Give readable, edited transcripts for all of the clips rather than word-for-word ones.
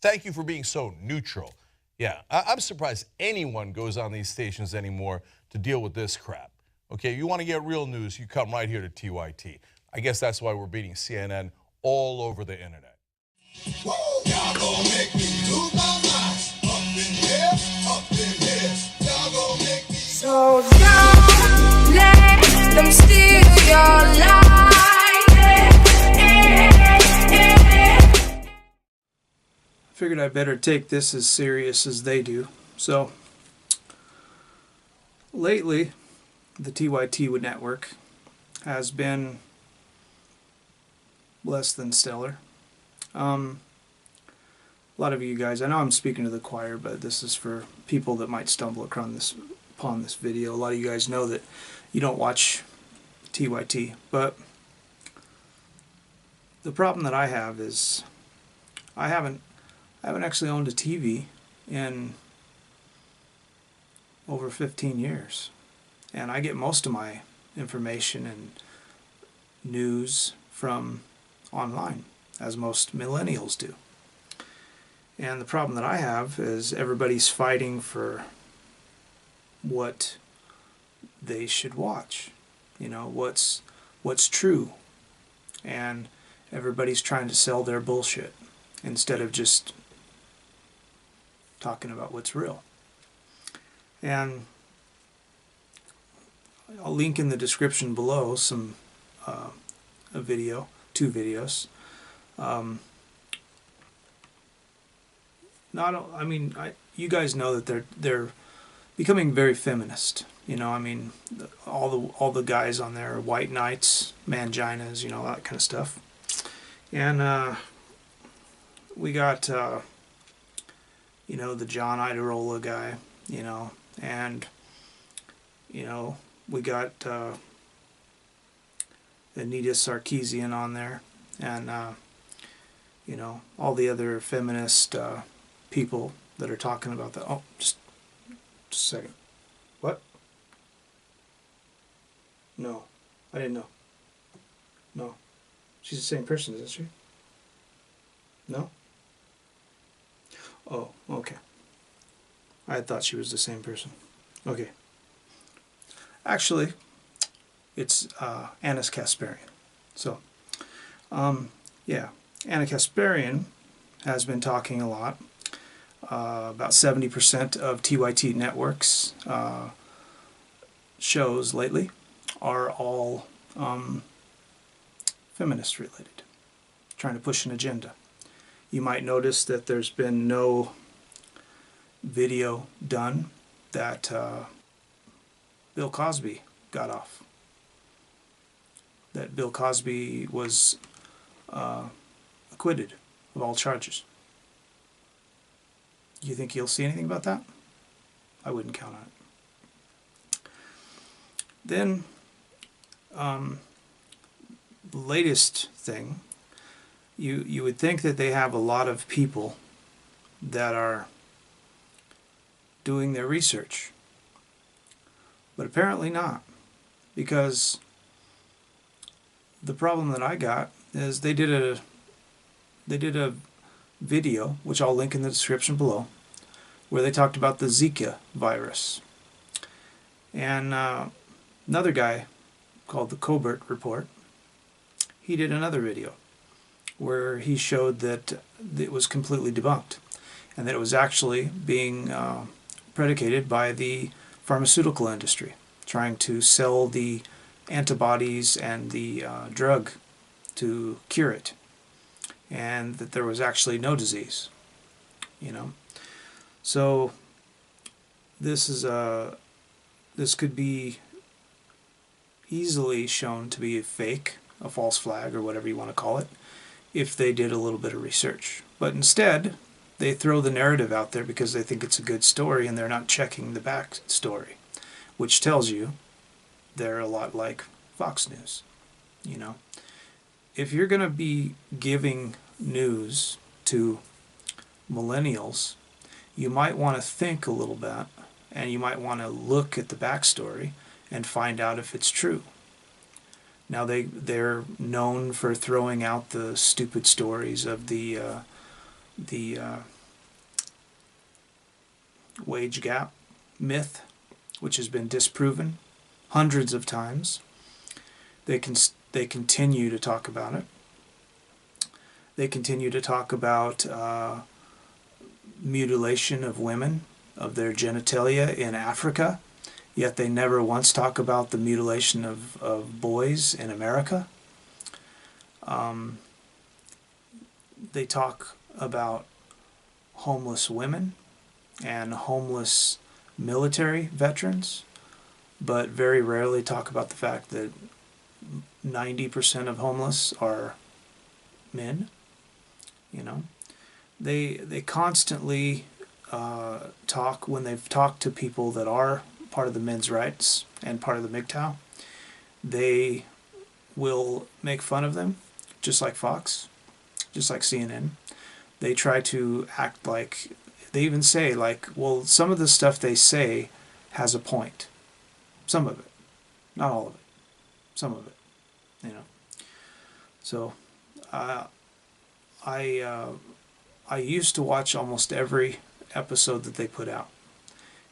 Thank you for being so neutral. Yeah, I'm surprised anyone goes on these stations anymore to deal with this crap. Okay, you want to get real news, you come right here to TYT. I guess that's why we're beating CNN all over the internet. Woo! Y'all gonna make me lose my mind. Up in here, up in here. Y'all gonna make me. So don't let them steal your life. Figured I better take this as serious as they do. So lately, the TYT network has been less than stellar. A lot of you guys, I know I'm speaking to the choir, but this is for people that might stumble upon this video. A lot of you guys know that you don't watch TYT, but the problem that I have is I haven't actually owned a TV in over 15 years, and I get most of my information and news from online, as most millennials do. And the problem that I have is everybody's fighting for what they should watch, you know, what's true, and everybody's trying to sell their bullshit instead of just talking about what's real. And I'll link in the description below some two videos. You guys know that they're becoming very feminist. You know, I mean, all the guys on there are white knights, manginas, you know, that kind of stuff. And we got you know, the John Idarola guy, you know, and you know, we got Anita Sarkeesian on there, and you know, all the other feminist people that are talking about that. Oh, just a second. What? No, I didn't know. No, she's the same person, isn't she? No? Oh, okay. I thought she was the same person. Okay. Actually, it's Anna Kasparian. So, yeah, Anna Kasparian has been talking a lot. About 70% of TYT networks shows lately are all feminist related, trying to push an agenda. You might notice that there's been no video done that Bill Cosby got off. That Bill Cosby was acquitted of all charges. Do you think you'll see anything about that? I wouldn't count on it. Then, the latest thing, you would think that they have a lot of people that are doing their research, but apparently not, because the problem that I got is they did a video, which I'll link in the description below, where they talked about the Zika virus. And another guy called the coberttreport, he did another video where he showed that it was completely debunked, and that it was actually being predicated by the pharmaceutical industry, trying to sell the antibodies and the drug to cure it, and that there was actually no disease, you know. So this could be easily shown to be a fake, a false flag, or whatever you want to call it, if they did a little bit of research. But instead, they throw the narrative out there because they think it's a good story, and they're not checking the back story, which tells you they're a lot like Fox News, you know. If you're going to be giving news to millennials, you might want to think a little bit, and you might want to look at the backstory and find out if it's true. Now they're known for throwing out the stupid stories of the the wage gap myth, which has been disproven hundreds of times. They continue to talk about it. They continue to talk about mutilation of women, of their genitalia in Africa, yet they never once talk about the mutilation of boys in America. They talk about homeless women and homeless military veterans, but very rarely talk about the fact that 90% of homeless are men. You know, they constantly talk, when they've talked to people that are part of the men's rights and part of the MGTOW, they will make fun of them, just like Fox, just like CNN. They try to act like, they even say, like, well, some of the stuff they say has a point. Some of it. Not all of it. Some of it. You know. So, I used to watch almost every episode that they put out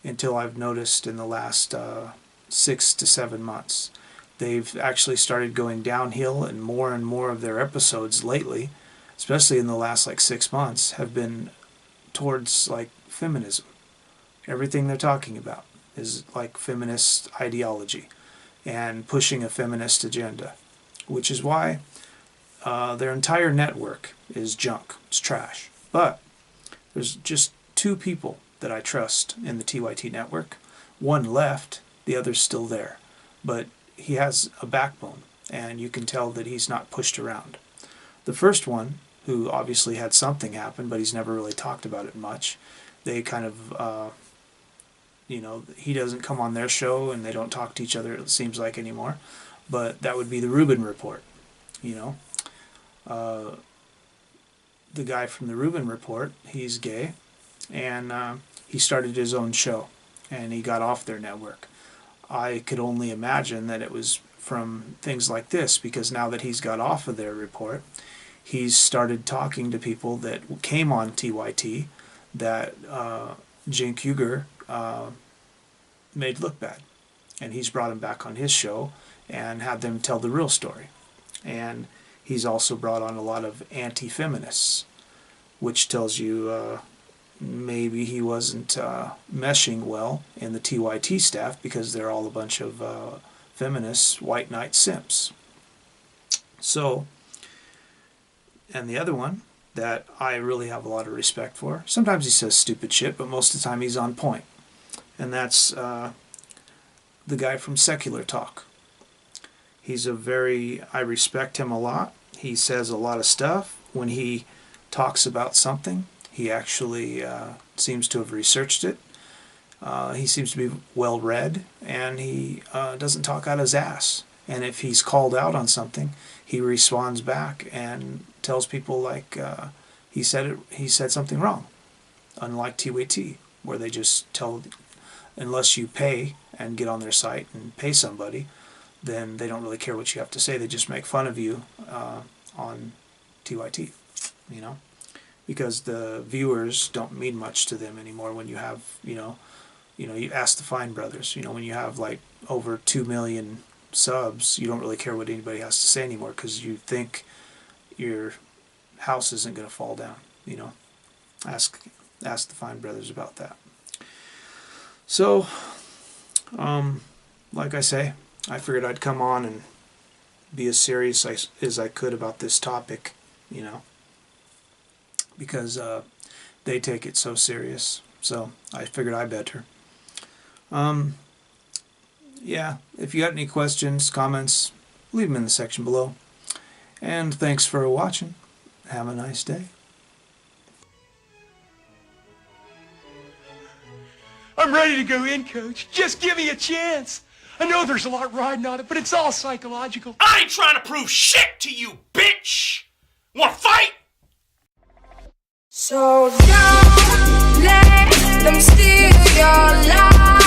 until I've noticed in the last 6 to 7 months. They've actually started going downhill, and more of their episodes lately, especially in the last like 6 months, have been towards like feminism. Everything they're talking about is like feminist ideology and pushing a feminist agenda, which is why their entire network is junk. It's trash. But there's just 2 people that I trust in the TYT network. One left, the other's still there. But he has a backbone, and you can tell that he's not pushed around. The first one, who obviously had something happen, but he's never really talked about it much, they kind of, he doesn't come on their show, and they don't talk to each other, it seems like, anymore. But that would be the Rubin Report, you know. The guy from the Rubin Report, he's gay, and he started his own show, and he got off their network. I could only imagine that it was from things like this, because now that he's got off of their report, he's started talking to people that came on TYT that Cenk Uygur made look bad. And he's brought them back on his show and had them tell the real story. And he's also brought on a lot of anti-feminists, which tells you maybe he wasn't meshing well in the TYT staff, because they're all a bunch of feminists, white knight simps. So, and the other one that I really have a lot of respect for, sometimes he says stupid shit, but most of the time he's on point. And that's the guy from Secular Talk. He's I respect him a lot. He says a lot of stuff. When he talks about something, he actually seems to have researched it. He seems to be well read, and he doesn't talk out his ass. And if he's called out on something, he responds back and tells people like he said something wrong. Unlike TYT, where they just tell, unless you pay and get on their site and pay somebody, then they don't really care what you have to say. They just make fun of you on TYT, you know, because the viewers don't mean much to them anymore. When you have, you ask the Fine Brothers, when you have like over 2 million subs, you don't really care what anybody has to say anymore, because you think your house isn't going to fall down. Ask the Fine Brothers about that. So, like I say, I figured I'd come on and be as serious as I could about this topic, because they take it so serious. So I figured I better. Yeah, if you got any questions, comments, leave them in the section below. And thanks for watching. Have a nice day. I'm ready to go in, Coach. Just give me a chance. I know there's a lot riding on it, but it's all psychological. I ain't trying to prove shit to you, bitch! Wanna fight? So don't let them steal your life.